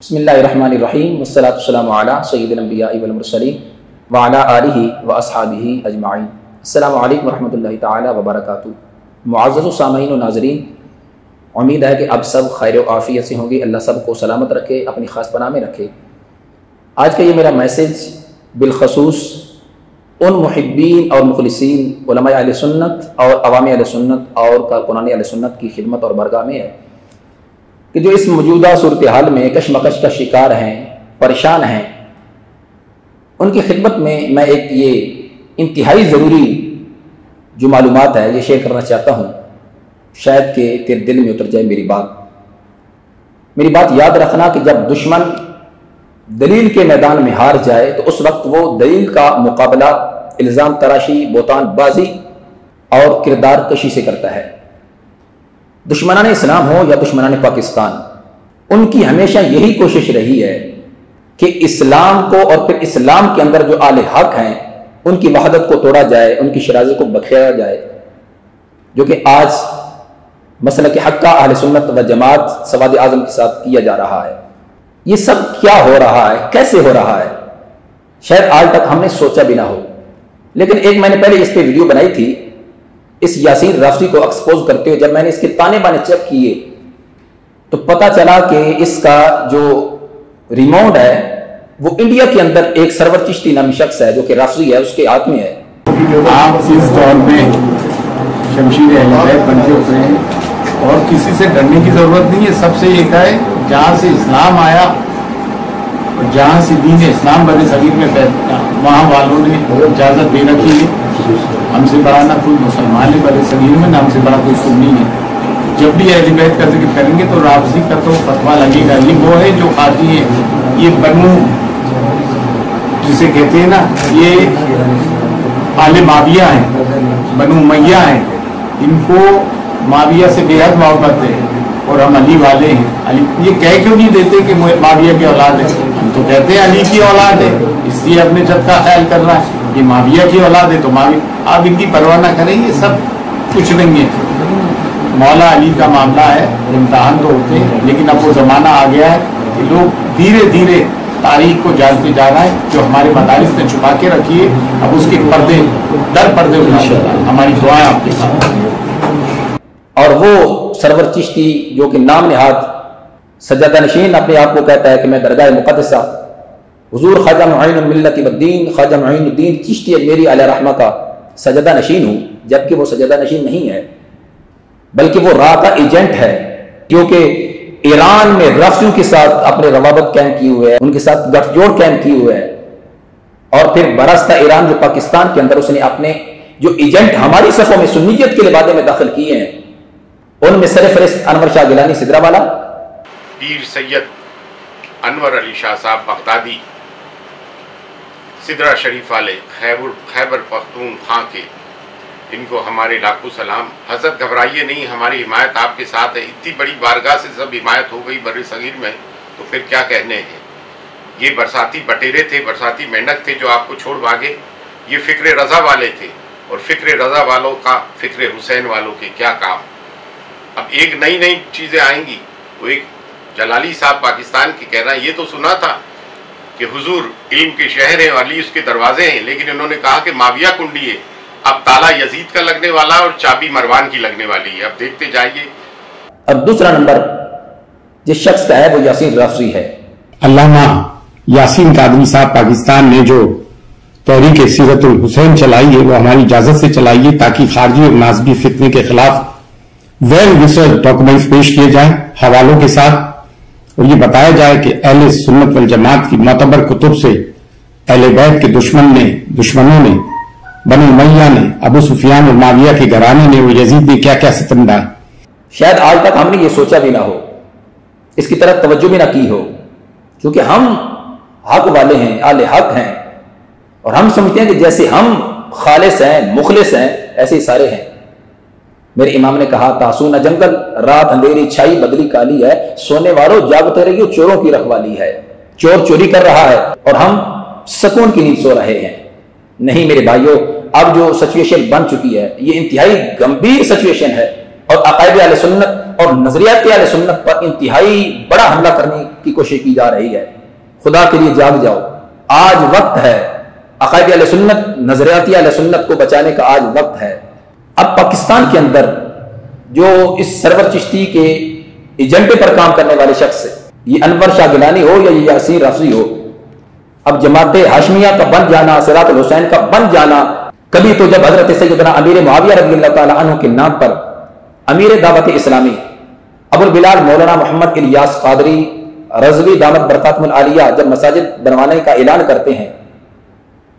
بسم اللہ الرحمن الرحیم والصلاۃ والسلام علی سید الانبیاء والمرسلین وعلی آلہ واصحابہ اجمعین۔ السلام علیکم ورحمۃ اللہ تعالی وبرکاتہ۔ معزز سامعین و ناظرین، امید ہے کہ اب سب خیر و عافیت سے ہوں گے۔ اللہ سب کو سلامت رکھے، اپنی خاص پناہ میں رکھے۔ آج کا یہ میرا میسیج بالخصوص ان محبین اور مخلصین علماء اہل سنت اور عوام اہل سنت اور کارکنان اہل سنت کی خدمت اور برگاہ میں ہے کہ جو اس موجودہ صورتحال میں کشمکش کا شکار ہیں، پریشان ہیں، ان کی خدمت میں ایک یہ انتہائی ضروری جو معلومات ہے یہ شیئر کرنا چاہتا ہوں، شاید کہ تیرے دل میں اتر جائے میری بات یاد رکھنا کہ جب دشمن دلیل کے میدان میں ہار جائے تو اس وقت وہ دلیل کا مقابلہ الزام تراشی، بہتان بازی اور کردار کشی سے کرتا ہے۔ دشمنان اسلام ہو یا دشمنان پاکستان، ان کی ہمیشہ یہی کوشش رہی ہے کہ اسلام کو اور پھر اسلام کے اندر جو اہل حق ہیں ان کی وحدت کو توڑا جائے، ان کی شرازی کو بخشایا جائے، جو کہ آج مسلک حق کا اہل سنت و جماعت سواد اعظم کے ساتھ کیا جا رہا ہے۔ یہ سب کیا ہو رہا ہے، کیسے ہو رہا ہے، شاید آج تک ہم نے سوچا بھی نہ ہو۔ لیکن ایک میں نے پہلے اس پہ ویڈیو بنائی تھی، اس یاسین رافضی کو ایکسپوز کرتے ہوئے، جب میں نے اس کے تانے بانے چیک کیے تو پتا چلا کہ اس کا جو ریماؤنڈ ہے وہ انڈیا کے اندر ایک سرور چشتی نامی شخص ہے جو کہ رافضی ہے، اس کے ہاتھ میں ہے۔ آپ اس دور میں شمشیر اہل بیت بن کے اترے ہیں اور کسی سے ڈرنے کی ضرورت نہیں ہے۔ سب سے ایک ہے جہاں سے اسلام آیا اور جہاں سے دین اسلام بر صغیر میں پیدا، وہاں والوں نے اجازت دے رکھی ہے۔ ہم سے بڑا نہ کوئی مسلمان ہے بر صغیر میں، نہ ہم سے بڑا کوئی سنی ہے۔ جب بھی اہل بیت کا ذکر کریں گے تو رافضی کا تو فتویٰ لگے گا۔ یہ وہ ہے جو خاطی ہے، یہ بنو جسے کہتے ہیں نا، یہ آل معاویہ ہیں، بنو امیہ ہیں، ان کو معاویہ سے بے حد محبت ہے اور ہم علی والے ہیں۔ علی یہ کہہ کیوں نہیں دیتے کہ معاویہ کی اولاد ہے؟ ہم تو کہتے ہیں علی کی اولاد ہے، اس لیے اپنے جد کا خیال کر رہا ہے۔ یہ معاویہ کی اولاد ہے تو معاویہ، آپ ان کی پرواہ نہ کریں، یہ سب کچھ نہیں ہے۔ مولا علی کا معاملہ ہے، امتحان تو ہوتے ہیں، لیکن اب وہ زمانہ آ گیا ہے کہ لوگ دھیرے دھیرے تاریخ کو جانتے جا رہا ہے۔ جو ہمارے مدارس نے چھپا کے رکھی ہے، اب اس کے پردے در پردے اٹھا۔ ہماری دعائیں آپ کے ساتھ۔ اور وہ سرور چشتی جو کہ نام نہاد سجادہ نشین اپنے آپ کو کہتا ہے کہ میں درگاہ مقدسہ حضور خواجہ معین الملت والدین خواجہ معین الدین چشتی اجمیری علیہ رحمہ کا سجادہ نشین ہوں، جبکہ وہ سجادہ نشین نہیں ہے بلکہ وہ راہ کا ایجنٹ ہے، کیونکہ ایران میں رافضیوں کے ساتھ اپنے روابط قائم کیے ہوئے ہیں، ان کے ساتھ گٹھ جوڑ قائم کیے ہوئے ہیں، اور پھر براستہ ایران جو پاکستان کے اندر اس نے اپنے جو ایجنٹ ہماری صفوں میں سنیت کے لبادے میں داخل کیے ہیں، ان میں سرفہرست انور شاہ گیلانی سدرہ والا، پیر سید انور علی شاہ صاحب بغدادی سدرہ شریف والے خیبر پختونخوا کے، ان کو ہمارے لاکھوں سلام۔ حضرت گھبرائیے نہیں، ہماری حمایت آپ کے ساتھ ہے۔ اتنی بڑی بارگاہ سے سب حمایت ہو گئی بر صغیر میں تو پھر کیا کہنے ہیں۔ یہ برساتی بٹیرے تھے، برساتی مینڈک تھے جو آپ کو چھوڑ بھاگے۔ یہ فکر رضا والے تھے، اور فکر رضا والوں کا فکر حسین والوں کے کیا کام۔ اب ایک نئی چیزیں آئیں گی۔ وہ ایک جلالی صاحب پاکستان کے کہہ رہا ہے، یہ تو سنا تھا کہ حضور علم کے شہر ہیں، علی اس کے دروازے ہیں، لیکن انہوں نے کہا کہ معاویہ کنڈی ہے، اب تالا یزید کا لگنے والا اور چابی مروان کی لگنے والی ہے۔ اب دیکھتے جائیے۔ اور دوسرا نمبر جس شخص کا ہے وہ یاسین رافضی ہے۔ علامہ یاسین قادری صاحب پاکستان نے جو تحریک سیرت الحسین چلائی ہے وہ ہماری اجازت سے چلائی ہے تاکہ خارجی اور نازبی فتنے کے خلاف ویل ریسرچ ڈاکومنٹس پیش کیے جائیں حوالوں کے ساتھ، اور یہ بتایا جائے کہ اہل سنت والجماعت کی معتبر کتب سے اہل بیت کے دشمنوں نے، بنو امیہ نے، ابو سفیان اور معاویہ کے گھرانے نے، وہ یزید نے کیا کیا ستم ڈالے۔ شاید آج تک ہم نے یہ سوچا بھی نہ ہو، اس کی طرف توجہ بھی نہ کی ہو، کیونکہ ہم حق والے ہیں، اہل حق ہیں، اور ہم سمجھتے ہیں کہ جیسے ہم خالص ہیں، مخلص ہیں، ایسے ہی سارے ہیں۔ میرے امام نے کہا، تاسو نہ جنگل، رات اندھیری چھائی بدلی کالی ہے، سونے والوں جاگتے رہیے، چوروں کی رکھوالی ہے۔ چور چوری کر رہا ہے اور ہم سکون کی نیند سو رہے ہیں۔ نہیں میرے بھائیوں، اب جو سچویشن بن چکی ہے یہ انتہائی گمبھیر سچویشن ہے، اور عقائد اہل سنت اور نظریات اہل سنت پر انتہائی بڑا حملہ کرنے کی کوشش کی جا رہی ہے۔ خدا کے لیے جاگ جاؤ، آج وقت ہے عقائد اہل سنت، نظریاتی اہل سنت کو بچانے کا آج وقت ہے۔ اب پاکستان کے اندر جو اس سرور چشتی کے ایجنڈے پر کام کرنے والے شخص، یہ انور شاہ گیلانی ہو یا یہ یاسین رفضی ہو، اب جماعت ہاشمیہ کا بن جانا، صراط الحسین کا بن جانا، کبھی تو جب حضرت سیدنا امیر معاویہ رضی اللہ تعالیٰ عنہ کے نام پر امیر دعوت اسلامی ابو البلال مولانا محمد الیاس قادری رضوی دامت برکاتہم العالیہ جب مساجد بنوانے کا اعلان کرتے ہیں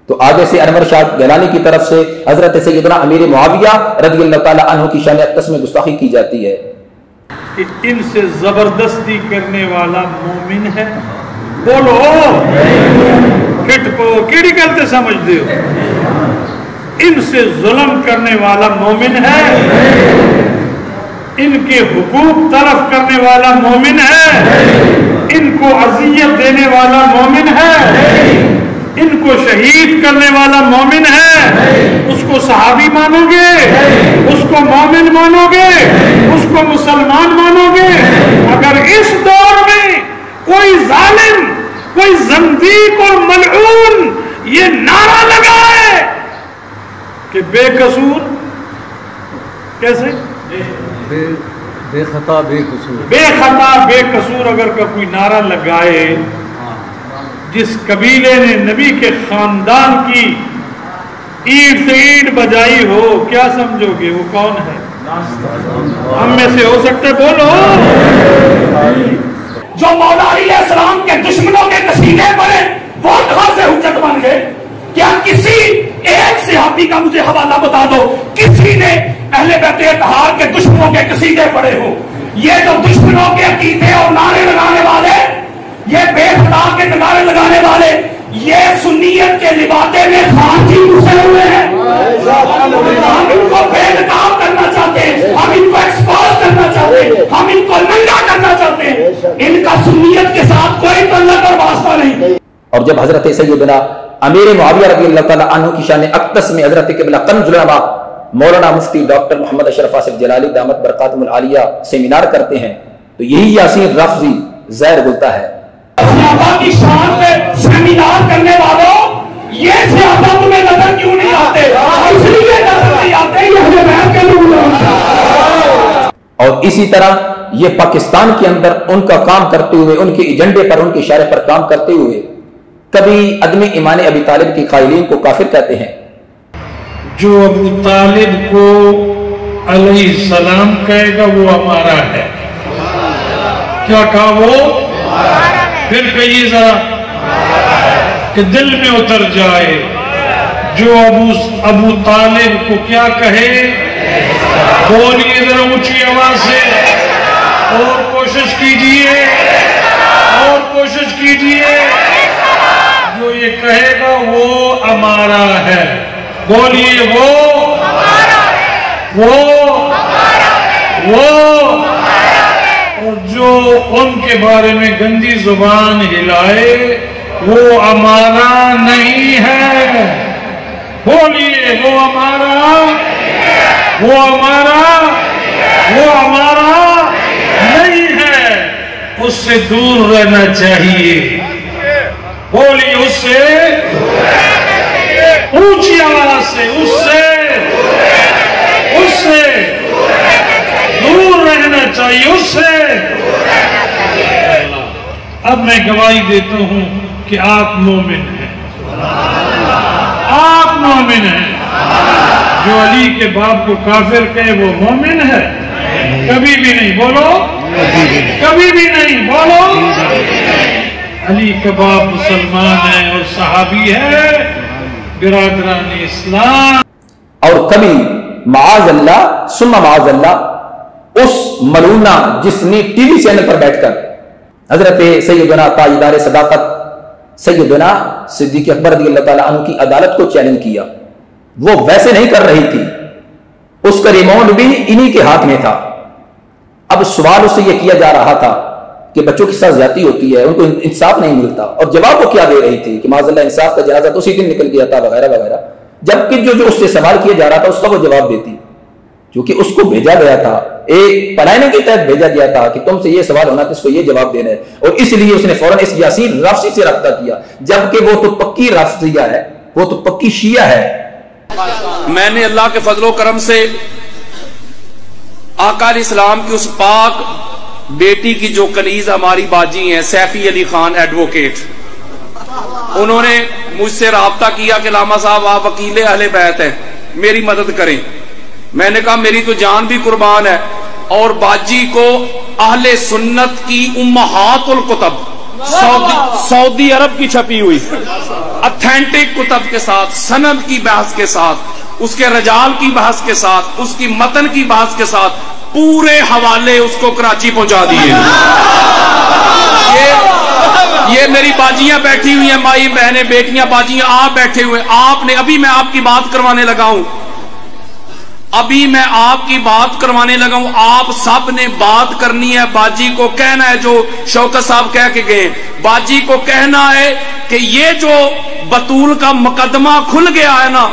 تو آگے سے انور شاہ گیلانی کی طرف سے حضرت سیدنا امیر معاویہ رضی اللہ تعالیٰ عنہ کی شان اقدس میں گستاخی کی جاتی ہے۔ ان سے زبردستی کرنے والا مومن ہے، بولو کٹ کو کیڑی گلتے سمجھ دے ہو؟ ان سے ظلم کرنے والا مومن ہے، ان کے حقوق طرف کرنے والا مومن ہے، ان کو اذیت دینے والا مومن ہے، ان کو شہید کرنے والا مومن ہے۔ اس کو صحابی مانو گے، اس کو مومن مانو گے، اس کو مسلمان مانو گے؟ اگر اس دور میں کوئی ظالم، کوئی زندیق اور ملعون یہ نعرہ لگائے کہ بے قصور، کیسے بے خطا بے قصور، بے خطا بے قصور اگر کا کوئی نعرہ لگائے، جس قبیلے نے نبی کے خاندان کی اینٹ سے اینٹ بجائی ہو، کیا سمجھو گے وہ کون ہے؟ ہم میں سے ہو سکتے بولو۔ جو مولا علیہ السلام کے دشمنوں کے قصیدے پڑھے وہ کہاں سے حجت بن گئے؟ کیا کسی ایک صحابی کا مجھے حوالہ بتا دو کسی نے اہل بیت اطہار کے دشمنوں کے قصیدے پڑھے ہو؟ یہ جو دشمنوں کے عقیدے اور نعرے لگانے والے، یہ بے خدا کے نعرے لگانے والے، یہ سنیت کے لباتے میں خانچی گھسے ہوئے ہیں۔ ہم ان کو بے نقاب کرنا چاہتے ہیں، ہم ان کو ایکسپوز کرنا چاہتے ہیں، ہم ان کو ننگا کرنا چاہتے ہیں۔ ان کا سنیت کے ساتھ کوئی تعلق اور واسطہ نہیں۔ اور جب حضرت سیدنا امیر معاویہ رضی اللہ تعالیٰ عنہ کی شان اقدس میں حضرت قبلہ کنز العلماء مولانا مفتی ڈاکٹر محمد اشرف آصف جلالی دامت برکاتہم العالیہ سیمینار کرتے ہیں تو یہی یاسین رفضی زہر گلتا ہے۔ صحابہ کی شان پہ سیمینار کرنے والوں، یہ صحابہ تمہیں نظر کیوں نہیں آتے؟ اس لیے نظر نہیں آتے یہ اہل بیت کے لوگ۔ اور اسی طرح یہ پاکستان کے اندر ان کا کام کرتے ہوئے، ان کے ایجنڈے پر، ان کے اشارے پر کام کرتے ہوئے کبھی عدم ایمان ابی طالب کے قائلین کو کافر کہتے ہیں۔ جو ابو طالب کو علیہ السلام کہے گا وہ ہمارا ہے۔ کیا کہا وہ؟ پھر کہیے ذرا کہ دل میں اتر جائے۔ جو ابو طالب کو کیا کہے؟ بولیے ذرا اونچی آواز سے، اور کوشش کیجئے، اور کوشش کیجئے۔ جو یہ کہے گا وہ ہمارا ہے، بولیے وہ اور جو ان کے بارے میں گندی زبان ہلائے وہ ہمارا نہیں ہے، بولیے وہ ہمارا نہیں ہے۔ اس سے دور رہنا چاہیے، بولیے اس سے اونچی آواز سے، اس سے دور رہنا چاہیے، اس سے۔ اب میں گواہی دیتا ہوں کہ آپ مومن ہیں، آپ مومن ہیں۔ جو علی کے باپ کو کافر کہے وہ مومن ہے؟ کبھی بھی نہیں، بولو کبھی بھی نہیں، بولو۔ علی کا باپ مسلمان ہے اور صحابی ہے، برادران اسلام۔ اور کبھی معاذ اللہ ثم معاذ اللہ اس ملونہ جس نے ٹی وی چینل پر بیٹھ کر حضرت سیدنا تاجدار صداقت سیدنا صدیق اکبر رضی اللہ تعالیٰ عنہ کی عدالت کو چیلنج کیا، وہ ویسے نہیں کر رہی تھی، اس کا ریموٹ بھی انہی کے ہاتھ میں تھا۔ اب سوال اس سے یہ کیا جا رہا تھا کہ بچوں کے ساتھ زیادتی ہوتی ہے، ان کو انصاف نہیں ملتا، اور جواب وہ کیا دے رہی تھی کہ معاذ اللہ انصاف کا جنازہ تو اسی دن نکل گیا تھا وغیرہ وغیرہ، جبکہ جو اس سے سوال کیا جا رہا تھا اس کا وہ جواب دیتی، کیونکہ اس کو بھیجا گیا تھا ایک پلاننگ کے تحت بھیجا گیا تھا کہ تم سے یہ سوال ہونا تو اس کو یہ جواب دینا ہے، اور اس لیے اس نے فوراً اس یاسین رافضی سے رابطہ کیا، جبکہ وہ تو پکی رافضیہ ہے، وہ تو پکی شیعہ ہے۔ میں نے اللہ کے فضل و کرم سے آقا علیہ السلام کی اس پاک بیٹی کی جو کنیز ہماری باجی ہیں سیفی علی خان ایڈوکیٹ، انہوں نے مجھ سے رابطہ کیا کہ علامہ صاحب آپ وکیل اہل بیت ہیں، میری مدد کریں۔ میں نے کہا میری تو جان بھی قربان ہے، اور باجی کو اہل سنت کی امہات الکتب سعودی عرب کی چھپی ہوئی اتھینٹک کتب کے ساتھ، سند کی بحث کے ساتھ، اس کے رجال کی بحث کے ساتھ، اس کی متن کی بحث کے ساتھ پورے حوالے اس کو کراچی پہنچا دیے۔ یہ میری باجیاں بیٹھی ہوئی ہیں، مائی بہنیں بیٹیاں باجیاں آپ بیٹھے ہوئے، آپ نے ابھی میں آپ کی بات کروانے لگا ہوں، ابھی میں آپ کی بات کروانے لگا ہوں، آپ سب نے بات کرنی ہے، باجی کو کہنا ہے جو شوکت صاحب کہہ کے گئے، باجی کو کہنا ہے کہ یہ جو بطول کا مقدمہ کھل گیا ہے نا،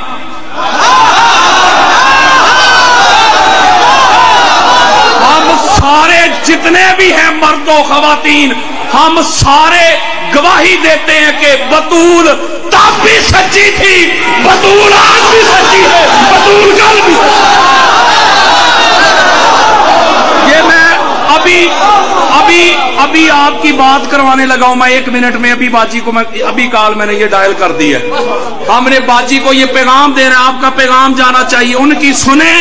ہم سارے جتنے بھی ہیں مرد و خواتین، ہم سارے گواہی دیتے ہیں کہ بطول تب بھی سچی تھی، بطول آج بھی سچی ہے، بطول کل بھی سچی ہے۔ یہ میں ابھی آپ کی بات کروانے لگا ہوں، میں 1 منٹ میں ابھی باجی کو ابھی کال میں نے یہ ڈائل کر دی ہے، ہم نے باجی کو یہ پیغام دینا ہے، آپ کا پیغام جانا چاہیے، ان کی سنیں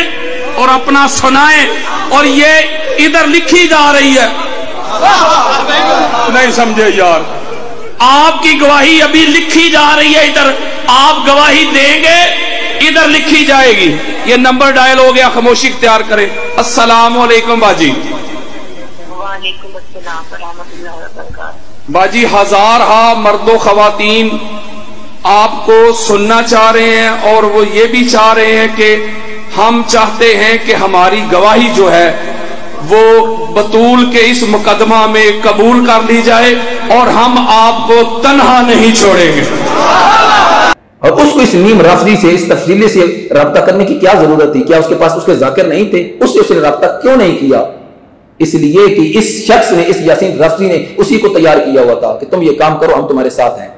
اور اپنا سنائیں، اور یہ ادھر لکھی جا رہی ہے، نہیں سمجھے یار، آپ کی گواہی ابھی لکھی جا رہی ہے، ادھر آپ گواہی دیں گے، ادھر لکھی جائے گی، یہ نمبر ڈائل ہو گیا، خاموشی اختیار کریں۔ السلام علیکم باجی۔ وعلیکم السلام ورحمۃ اللہ وبرکاتہ۔ باجی ہزارہا مرد و خواتین آپ کو سننا چاہ رہے ہیں، اور وہ یہ بھی چاہ رہے ہیں کہ ہم چاہتے ہیں کہ ہماری گواہی جو ہے وہ بطول کے اس مقدمہ میں قبول کر لی جائے، اور ہم آپ کو تنہا نہیں چھوڑیں گے۔ اور اس کو اس نیم رافضی سے، اس تفصیلی سے رابطہ کرنے کی کیا ضرورت تھی؟ کیا اس کے پاس اس کے ذاکر نہیں تھے؟ اس نے رابطہ کیوں نہیں کیا؟ اس لیے کہ اس شخص نے، اس یاسین رافضی نے اسی کو تیار کیا ہوا تھا کہ تم یہ کام کرو، ہم تمہارے ساتھ ہیں،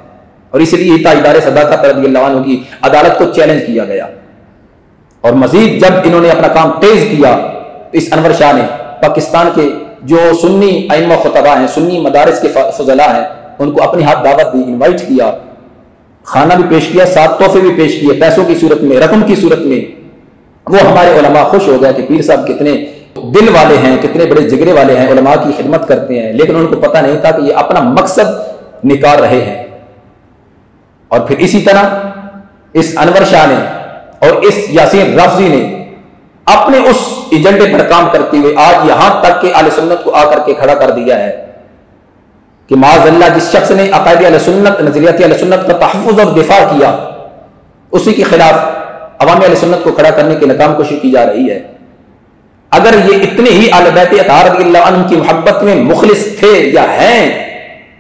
اور اس لیے تاجدار صداقت رضی اللہ عنہ کی عدالت کو چیلنج کیا گیا۔ اور مزید جب انہوں نے اپنا کام تیز کیا تو اس انور شاہ نے پاکستان کے جو سنی ائمہ خطبہ ہیں، سنی مدارس کے فضلاء ہیں، ان کو اپنے ہاتھ دعوت دی، انوائٹ کیا، کھانا بھی پیش کیا، ساتھ تحفے بھی پیش کیے، پیسوں کی صورت میں، رقم کی صورت میں۔ وہ ہمارے علماء خوش ہو گئے کہ پیر صاحب کتنے دل والے ہیں، کتنے بڑے جگرے والے ہیں، علماء کی خدمت کرتے ہیں، لیکن ان کو پتہ نہیں تھا کہ یہ اپنا مقصد نکال رہے ہیں۔ اور پھر اسی طرح اس انور شاہ نے اور اس یاسین رافضی نے اپنے اس ایجنڈے پر کام کرتے ہوئے آج یہاں تک کہ اہل سنت کو آ کر کے کھڑا کر دیا ہے کہ معاذ اللہ جس شخص نے عقائد اہل سنت، نظریات اہل سنت کا تحفظ اور دفاع کیا، اسی کے خلاف عوام اہل سنت کو کھڑا کرنے کی ناکام کوشش کی جا رہی ہے۔ اگر یہ اتنے ہی اہل بیت اطہار رضی اللہ عنہ کی محبت میں مخلص تھے یا ہیں،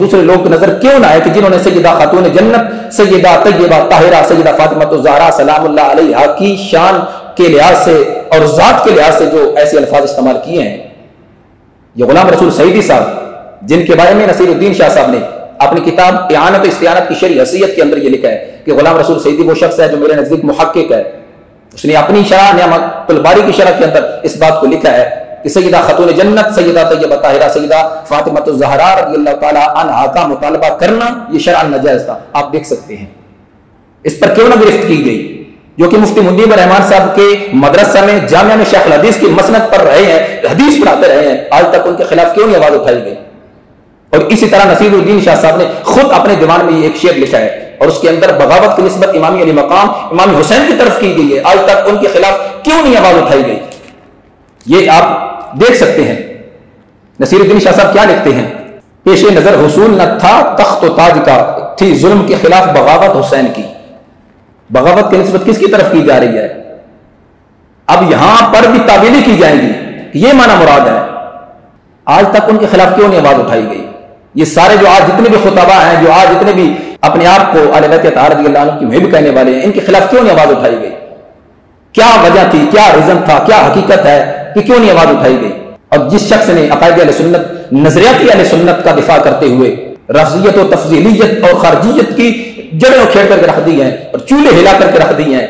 دوسرے لوگ نظر کیوں نہ آئے کہ جنہوں نے سیدہ خاتون جنت، سیدہ طیبہ طاہرہ، سیدہ فاطمہ الزہرا سلام اللہ علیہا کی شان کے لحاظ سے اور ذات کے لحاظ سے جو ایسے الفاظ استعمال کیے ہیں۔ یہ غلام رسول سعیدی صاحب، جن کے بارے میں نصیر الدین شاہ صاحب نے اپنی کتاب اعانت و استعانت کی شرعی حیثیت کے اندر یہ لکھا ہے کہ غلام رسول سعیدی وہ شخص ہے جو میرے نزدیک محقق ہے، اس نے اپنی شرح نعمت الباری کی شرح کے اندر اس بات کو لکھا ہے کہ سیدہ خاتون جنت، سیدہ طیبہ طاہرہ، سیدہ فاطمہ الزہرا رضی اللہ تعالی عنہا کا مطالبہ کرنا یہ شرعاً ناجائز تھا۔ آپ دیکھ سکتے ہیں اس پر کیوں نہ گرفت کی گئی، جو کہ مفتی مندیب الرحمان صاحب کے مدرسہ میں جامعہ میں شیخ الحدیث کی مسند پر رہے ہیں، حدیث پڑھاتے رہے ہیں، آج تک ان کے خلاف کیوں نہیں آواز اٹھائی گئی؟ اور اسی طرح نصیر الدین شاہ صاحب نے خود اپنے دیوان میں یہ ایک شعر لکھا ہے اور اس کے اندر بغاوت کی نسبت امام علی مقام امام حسین کی طرف کی گئی ہے، آج تک ان کے خلاف کیوں نہیں آواز اٹھائی گئی؟ یہ آپ دیکھ سکتے ہیں نصیر الدین شاہ صاحب کیا لکھتے ہیں، پیش نظر حصول نہ تھا تخت و تاج کا، تھی ظلم کے خلاف بغاوت حسین کی۔ بغاوت کی نسبت کس کی طرف کی جا رہی ہے؟ اب یہاں پر بھی تعویلی کی جائے گی کہ یہ معنی مراد ہے، آج تک ان کے خلاف کیوں نہیں آواز اٹھائی گئی؟ یہ سارے جو آج جتنے بھی خطباء ہیں، جو آج جتنے بھی اپنے آپ کو اہل بیت اطہار رضی اللہ عنہ کی محب کہنے والے ہیں، ان کے خلاف کیوں نہیں آواز اٹھائی گئی؟ کیا وجہ تھی، کیا ریزن تھا، کیا حقیقت ہے کہ کیوں نہیں آواز اٹھائی گئی؟ اور جس شخص نے عقائد اہل سنت، نظریاتی اہل سنت کا دفاع کرتے ہوئے رفضیت و تفضیلیت اور خارجیت کی جڑیں اکھیڑ کر کے رکھ دی ہیں اور چولہے ہلا کر کے رکھ دی ہیں،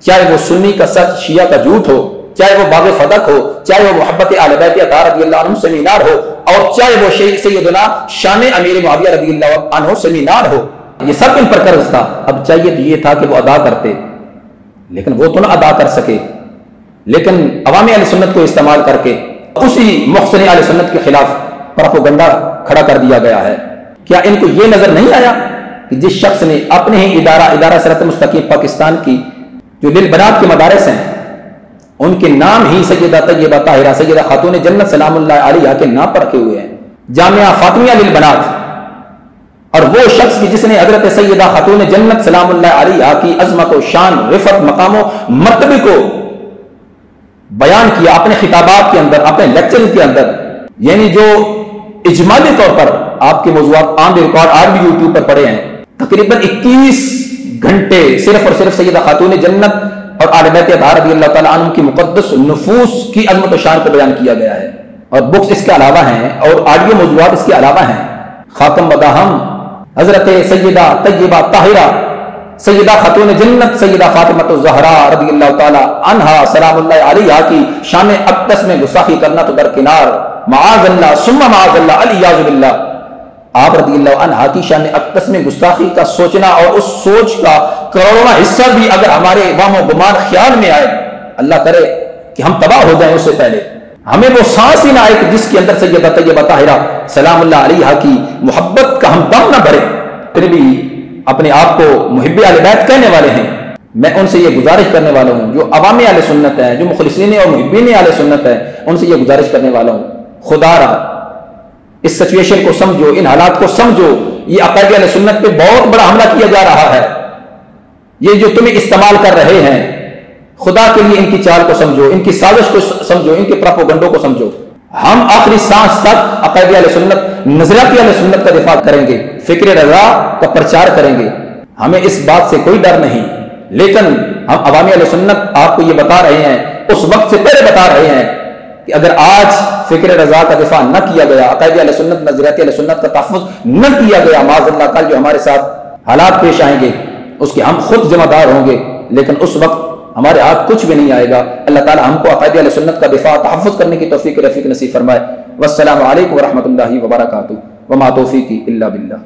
چاہے وہ سنی کا سچ، شیعہ کا جھوٹ ہو، چاہے وہ باب فدق ہو، چاہے وہ محبت اہل بیت اطہار رضی اللہ عنہ سیمینار ہو، اور چاہے وہ سیدنا شان امیر معاویہ رضی اللہ عنہ سیمینار ہو، یہ سب ان پر قرض تھا۔ اب چاہیے تو یہ تھا کہ وہ ادا کرتے، لیکن وہ تو نہ ادا کر سکے، لیکن عوام اہل سنت کو استعمال کر کے اسی محسن اہل سنت کے خلاف پروپیگنڈا کھڑا کر دیا گیا ہے۔ کیا ان کو یہ نظر نہیں آیا کہ جس شخص نے اپنے ہی ادارہ صراط مستقیم پاکستان کی جو للبنات کے مدارس ہیں، ان کے نام ہی سیدہ طیبہ طاہرہ سیدہ خاتون جنت سلام اللہ علیہا کے نام پر رکھے ہوئے ہیں، جامعہ فاطمیہ للبنات، اور وہ شخص بھی جس نے حضرت سیدہ خاتون جنت سلام اللہ علیہا کی عظمت و شان، رفعت، مقام و مرتبے کو بیان کیا اپنے خطابات کے اندر، اپنے لیکچر کے اندر، یعنی جو اجمالی طور پر آپ کے موضوعات آن دی ریکارڈ آج بھی یوٹیوب پر پڑے ہیں، تقریباً 21 گھنٹے صرف اور صرف سیدہ خاتون جنت اور آل بیت اطہار رضی اللہ تعالیٰ عنہ کی مقدس نفوس کی عظمت و شان کو بیان کیا گیا ہے، اور بکس اس کے علاوہ ہیں اور آڈیو موضوعات اس کے علاوہ ہیں۔ خاتم مداحم حضرت سیدہ طیبہ طاہرہ سیدہ خاتون جنت سیدہ فاطمہ الزہراء رضی اللہ تعالیٰ عنہا سلام اللہ علیہا کی شان اقدس میں گستاخی کرنا تو درکنار، معاذ اللہ ثم معاذ اللہ علیاذ باللہ، آپ رضی اللہ عنہا کی شان اقدس میں گستاخی کا سوچنا اور اس سوچ کا کروڑواں حصہ بھی اگر ہمارے وہم و گمان خیال میں آئے، اللہ کرے کہ ہم تباہ ہو جائیں، اس سے پہلے ہمیں وہ سانس ہی نہ آئے کہ جس کے اندر سیدہ طیبہ طاہرہ سلام اللہ علیہا کی محبت کا ہم دم نہ بھرے۔ پھر بھی اپنے آپ کو محب اہل بیت کہنے والے ہیں، میں ان سے یہ گزارش کرنے والا ہوں، جو عوام اہل سنت ہیں، جو مخلصین اور محبین اہل سنت ہیں، ان سے یہ گزارش کرنے والا ہوں، خدا را اس سچویشن کو سمجھو، ان حالات کو سمجھو، یہ عقائد اہل سنت پہ بہت بڑا حملہ کیا جا رہا ہے، یہ جو تمہیں استعمال کر رہے ہیں، خدا کے لیے ان کی چال کو سمجھو، ان کی سازش کو سمجھو، ان کے پروپیگنڈوں کو سمجھو۔ ہم آخری سانس تک عقائد اہل سنت، نظریاتی اہل سنت کا دفاع کریں گے، فکر رضا کا پرچار کریں گے، ہمیں اس بات سے کوئی ڈر نہیں، لیکن ہم عوامی اہل سنت آپ کو یہ بتا رہے ہیں، اس وقت سے پہلے بتا رہے ہیں کہ اگر آج فکر رضا کا دفاع نہ کیا گیا، عقائد اہل سنت، نظریاتی اہل سنت کا تحفظ نہ کیا گیا، معاذ اللہ کل جو ہمارے ساتھ حالات پیش آئیں گے اس کے ہم خود ذمہ دار ہوں گے، لیکن اس وقت ہمارے ہاتھ کچھ بھی نہیں آئے گا۔ اللہ تعالی ہم کو عقائد اہل سنت کا دفاع تحفظ کرنے کی توفیق رفیق نصیب فرمائے۔ والسلام علیکم ورحمۃ اللہ وبرکاتہ، وما توفیقی الا باللہ۔